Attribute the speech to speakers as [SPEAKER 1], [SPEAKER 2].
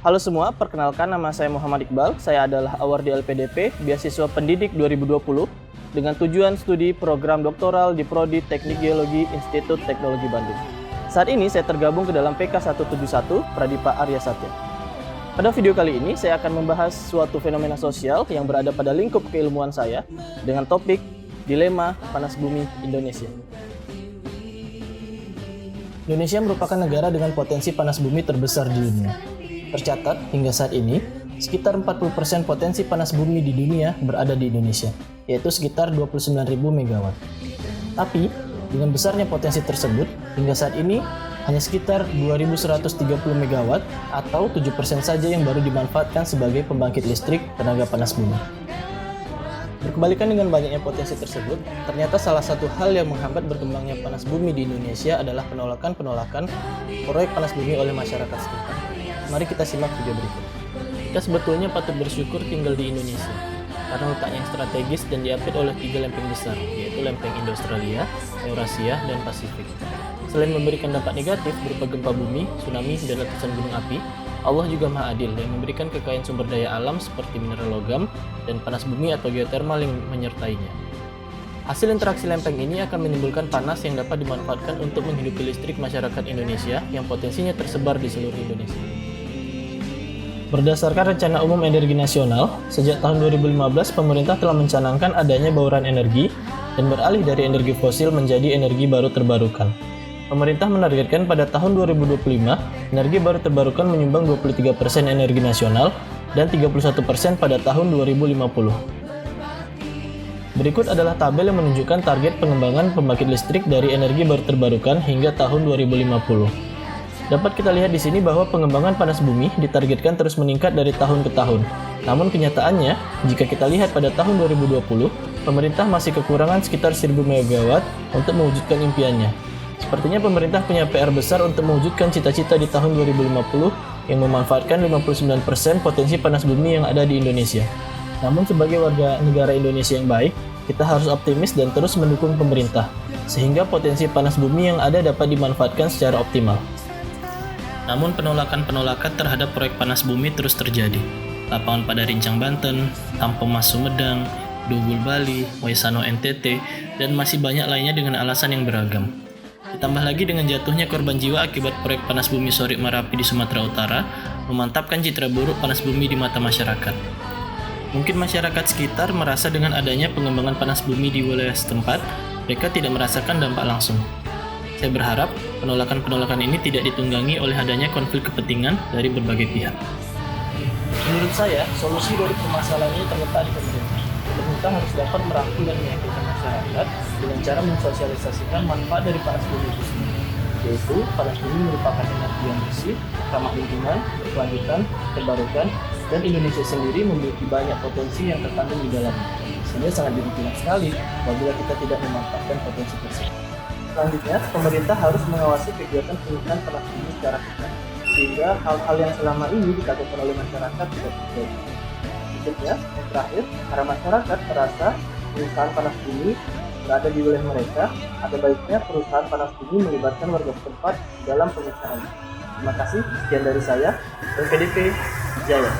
[SPEAKER 1] Halo semua, perkenalkan nama saya Muhammad Iqbal. Saya adalah awardee LPDP, beasiswa pendidik 2020 dengan tujuan studi program doktoral di Prodi Teknik Geologi Institut Teknologi Bandung. Saat ini saya tergabung ke dalam PK 171 Pradipa Arya Satya. Pada video kali ini saya akan membahas suatu fenomena sosial yang berada pada lingkup keilmuan saya dengan topik dilema panas bumi Indonesia. Indonesia merupakan negara dengan potensi panas bumi terbesar di dunia. Tercatat hingga saat ini, sekitar 40% potensi panas bumi di dunia berada di Indonesia, yaitu sekitar 29.000 MW. Tapi, dengan besarnya potensi tersebut, hingga saat ini hanya sekitar 2.130 MW atau 7% saja yang baru dimanfaatkan sebagai pembangkit listrik tenaga panas bumi. Berkebalikan dengan banyaknya potensi tersebut, ternyata salah satu hal yang menghambat berkembangnya panas bumi di Indonesia adalah penolakan proyek panas bumi oleh masyarakat sekitar. Mari kita simak video berikut. Kita sebetulnya patut bersyukur tinggal di Indonesia, karena letaknya yang strategis dan diapit oleh 3 lempeng besar, yaitu lempeng Indo-Australia, Eurasia, dan Pasifik. Selain memberikan dampak negatif berupa gempa bumi, tsunami, dan letusan gunung api, Allah juga Maha Adil yang memberikan kekayaan sumber daya alam seperti mineral logam dan panas bumi atau geotermal yang menyertainya. Hasil interaksi lempeng ini akan menimbulkan panas yang dapat dimanfaatkan untuk menghidupi listrik masyarakat Indonesia yang potensinya tersebar di seluruh Indonesia. Berdasarkan Rencana Umum Energi Nasional, sejak tahun 2015 pemerintah telah mencanangkan adanya bauran energi dan beralih dari energi fosil menjadi energi baru terbarukan. Pemerintah menargetkan pada tahun 2025, energi baru terbarukan menyumbang 23% energi nasional dan 31% pada tahun 2050. Berikut adalah tabel yang menunjukkan target pengembangan pembangkit listrik dari energi baru terbarukan hingga tahun 2050. Dapat kita lihat di sini bahwa pengembangan panas bumi ditargetkan terus meningkat dari tahun ke tahun. Namun kenyataannya, jika kita lihat pada tahun 2020, pemerintah masih kekurangan sekitar 1.000 MW untuk mewujudkan impiannya. Sepertinya pemerintah punya PR besar untuk mewujudkan cita-cita di tahun 2050 yang memanfaatkan 59% potensi panas bumi yang ada di Indonesia. Namun sebagai warga negara Indonesia yang baik, kita harus optimis dan terus mendukung pemerintah, sehingga potensi panas bumi yang ada dapat dimanfaatkan secara optimal. Namun penolakan terhadap proyek panas bumi terus terjadi. Lapangan pada Rincang Banten, Tampomas Sumedang, Dugul Bali, Waisano NTT, dan masih banyak lainnya dengan alasan yang beragam. Ditambah lagi dengan jatuhnya korban jiwa akibat proyek panas bumi Sorik Marapi di Sumatera Utara, memantapkan citra buruk panas bumi di mata masyarakat. Mungkin masyarakat sekitar merasa dengan adanya pengembangan panas bumi di wilayah setempat, mereka tidak merasakan dampak langsung. Saya berharap penolakan ini tidak ditunggangi oleh adanya konflik kepentingan dari berbagai pihak. Menurut saya, solusi dari permasalahan ini terletak di pemerintah. Pemerintah harus dapat merangkul dan meyakinkan masyarakat dengan cara mensosialisasikan manfaat dari panas bumi itu sendiri, yaitu panas bumi merupakan energi yang bersih, ramah lingkungan, berkelanjutan, terbarukan, dan Indonesia sendiri memiliki banyak potensi yang terkandung di dalamnya. Sehingga sangat dirugikan sekali apabila kita tidak memanfaatkan potensi tersebut. Selanjutnya, pemerintah harus mengawasi kegiatan penggunaan panas bumi secara ketat, sehingga hal-hal yang selama ini dilakukan oleh masyarakat tidak terjadi. Berikutnya, yang terakhir, karena masyarakat merasa perusahaan panas bumi berada di wilayah mereka, ada baiknya perusahaan panas bumi melibatkan warga setempat dalam pengusahaan. Terima kasih, sekian dari saya, LPDP Jaya.